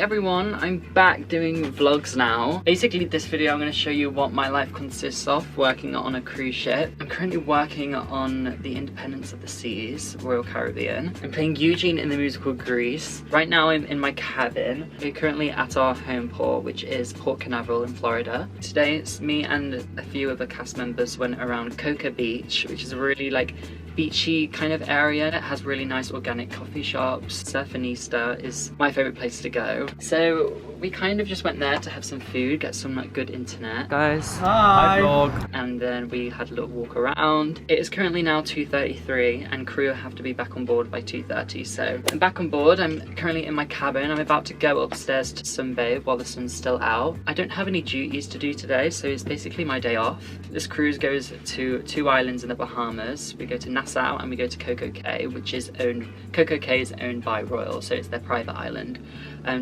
everyone, I'm back doing vlogs now. Basically this video I'm going to show you what my life consists of working on a cruise ship. I'm currently working on the Independence of the Seas, Royal Caribbean. I'm playing Eugene in the musical Grease. Right now I'm in my cabin. We're currently at our home port, which is Port Canaveral in Florida. Today it's me and a few other cast members went around Cococay Beach, which is a really like beachy kind of area. It has really nice organic coffee shops. Surfinista is my favorite place to go. So we kind of just went there to have some food, get some like good internet. Guys, hi vlog. And then we had a little walk around. It is currently now 2:33 and crew have to be back on board by 2:30. So I'm back on board. I'm currently in my cabin. I'm about to go upstairs to sunbathe while the sun's still out. I don't have any duties to do today, so it's basically my day off. This cruise goes to 2 islands in the Bahamas. We go to Nassau and we go to cococay, which is cococay is owned by Royal, so it's their private island.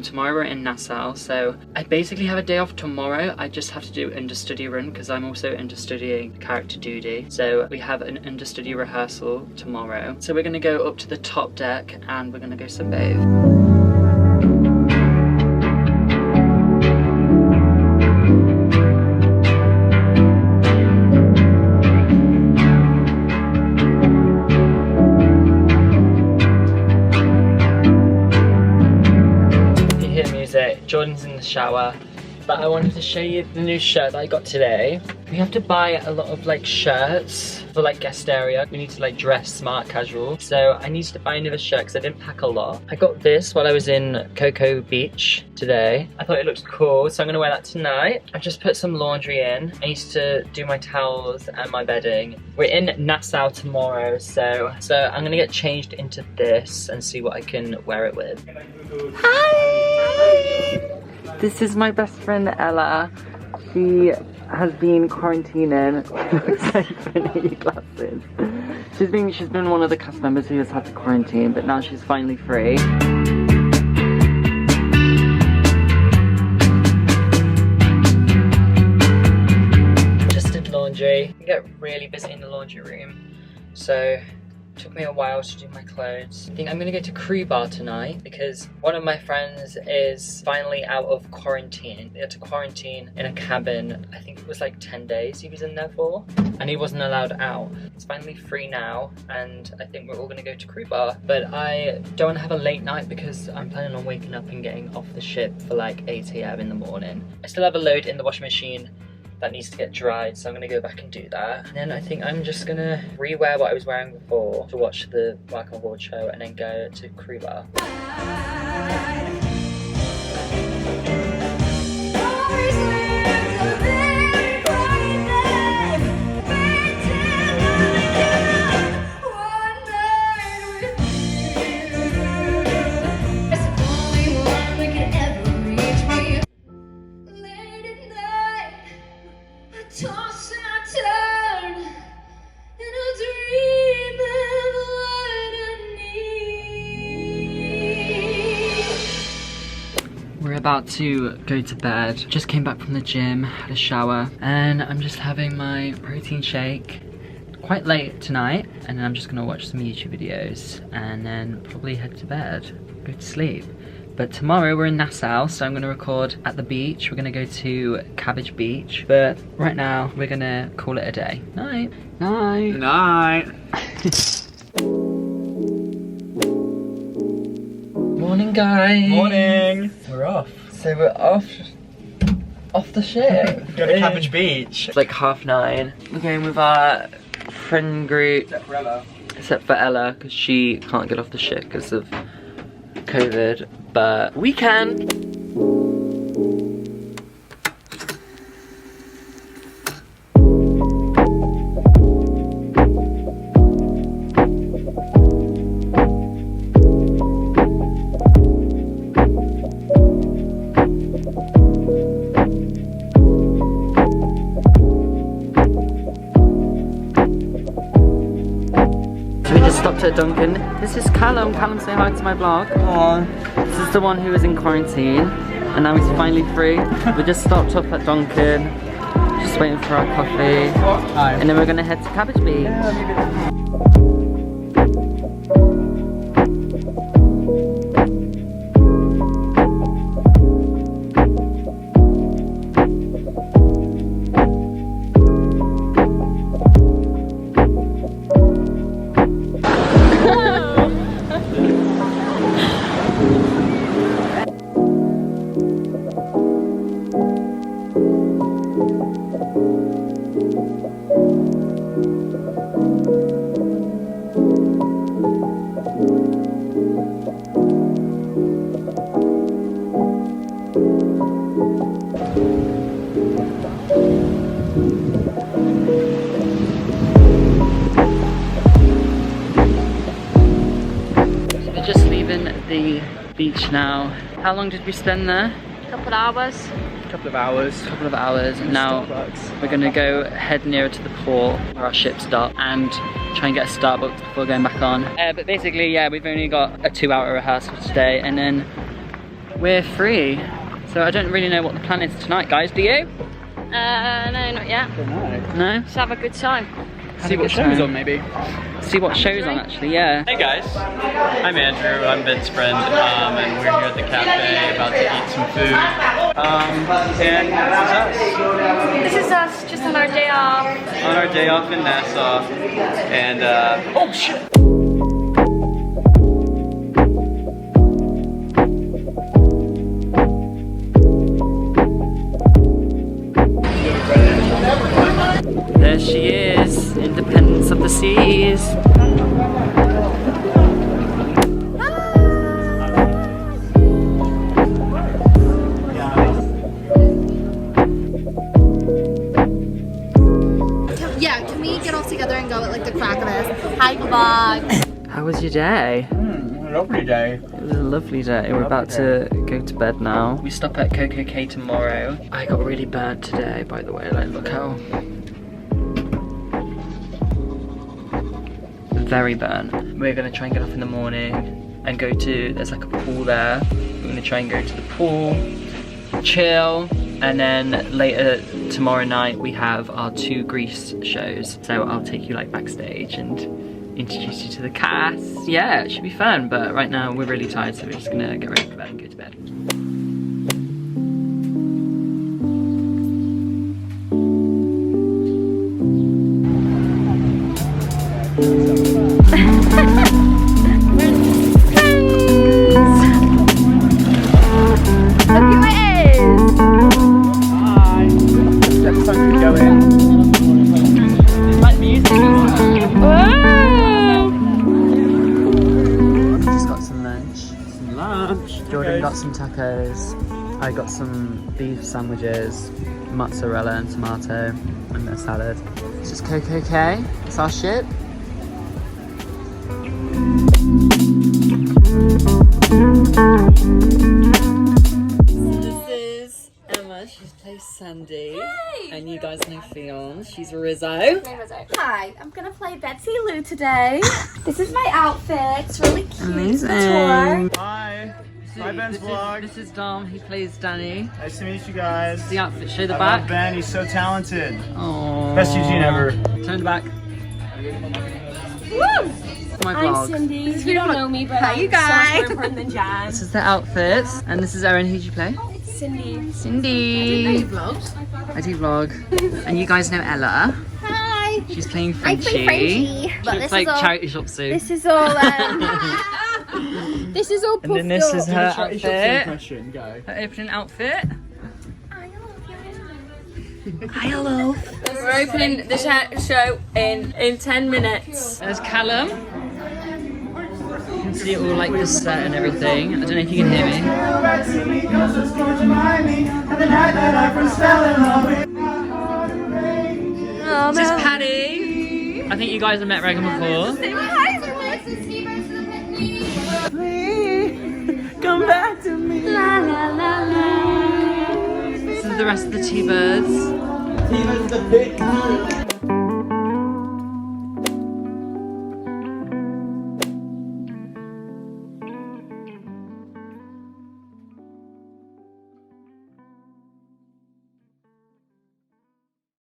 Tomorrow we're in Nassau, so I basically have a day off tomorrow. I just have to do understudy run because I'm also understudying character duty. So we have an understudy rehearsal tomorrow. So we're gonna go up to the top deck and we're gonna go sunbathe. Jordan's in the shower, but I wanted to show you the new shirt that I got today. We have to buy a lot of like shirts for like guest area. We need to like dress smart casual. So I needed to buy another shirt because I didn't pack a lot. I got this while I was in Cococay Beach today. I thought it looked cool, so I'm gonna wear that tonight. I've just put some laundry in. I used to do my towels and my bedding. We're in Nassau tomorrow, so I'm gonna get changed into this and see what I can wear it with. Hi! This is my best friend Ella. She has been quarantining. Looks like Finny glasses. She's been one of the cast members who has had to quarantine, but now she's finally free. Just did laundry. I get really busy in the laundry room, so it took me a while to do my clothes. I think I'm gonna go to Crew Bar tonight because one of my friends is finally out of quarantine. They had to quarantine in a cabin. I think it was like 10 days he was in there for, and he wasn't allowed out. He's finally free now, and I think we're all gonna go to Crew Bar. But I don't wanna have a late night because I'm planning on waking up and getting off the ship for like 8 AM in the morning. I still have a load in the washing machine that needs to get dried, so I'm gonna go back and do that. And then I think I'm just gonna re-wear what I was wearing before to watch the Work on Board show and then go to Crew Bar. We're about to go to bed. Just came back from the gym, had a shower, and I'm just having my protein shake quite late tonight, and then I'm just gonna watch some YouTube videos and then probably head to bed, go to sleep. But tomorrow we're in Nassau, so I'm gonna record at the beach. We're gonna go to Cabbage Beach, but right now we're gonna call it a day. Night. Night. Night. Morning, guys. Morning. We're off. So we're off the ship. Going to Cabbage Beach. It's like 9:30. We're going with our friend group. Except for Ella, because she can't get off the ship because of COVID. But we can. Stopped at Duncan. This is Callum. Callum, say hi to my vlog. Aww. This is the one who was in quarantine, and now he's finally free. We just stopped up at Duncan, just waiting for our coffee, Hi. and then we're gonna head to Cabbage Beach. Yeah, the beach now. How long did we spend there? Couple hours. Couple of hours. Couple of hours. Now Starbucks. we're gonna go head nearer to the port where our ship's docked and try and get a Starbucks before going back on. But basically, yeah, we've only got a 2-hour rehearsal today and then we're free. So I don't really know what the plan is tonight, guys. Do you? No, not yet. No? Just have a good time. See what show's on, maybe. See what show's on, actually, yeah. Hey guys, I'm Andrew, I'm Ben's friend, and we're here at the cafe about to eat some food. And This is us, just on our day off. on our day off in Nassau, and oh shit! There she is, Independence of the Seas. Yeah, can we get all together and go at like the crack of this? Hi vlog. How was your day? A lovely day. It was a lovely day. We're about to go to bed now. We stop at cococay tomorrow. I got really burnt today, by the way. Like, look how very burnt. We're gonna try and get off in the morning and go to, there's like a pool there. We're gonna try and go to the pool, chill, and then later tomorrow night we have our 2 Greece shows. So I'll take you like backstage and introduce you to the cast. Yeah, it should be fun, but right now we're really tired, so we're just gonna get ready for bed and go to bed. Jordan got some tacos, I got some beef sandwiches, mozzarella and tomato, and a salad. It's just cococay, it's our ship. This is Emma, she plays Sandy, and you guys know Fionn, she's Rizzo. Hi, I'm gonna play Betsy Lou today. This is my outfit. It's really cute. Amazing. Hi. Hi, Ben's vlog. This is Dom, he plays Danny. Nice to meet you guys. The outfit, show the I back. love Ben, he's so talented. Aww. Best Eugene ever. Turn the back. Woo! My I'm vlog. Cindy. You don't know me, but Hi, I'm you guys. so much more important than Jan. This is the outfits, and this is Erin. Who do you play? Cindy. Cindy. I do vlog. And you guys know Ella. Hi. She's playing I Frenchie. play Frenchie. She But looks this like is all. charity shop Sue. This is all. This is all. And then this is her Charity Shop's outfit. impression, go. Her opening outfit. Hi, hello. We're opening the show in 10 minutes. There's Callum. You can see it all like the set and everything. I don't know if you can hear me. Oh, This is Paddy. I think you guys have met Regan before. Come back to me. This is the rest of the T-Birds.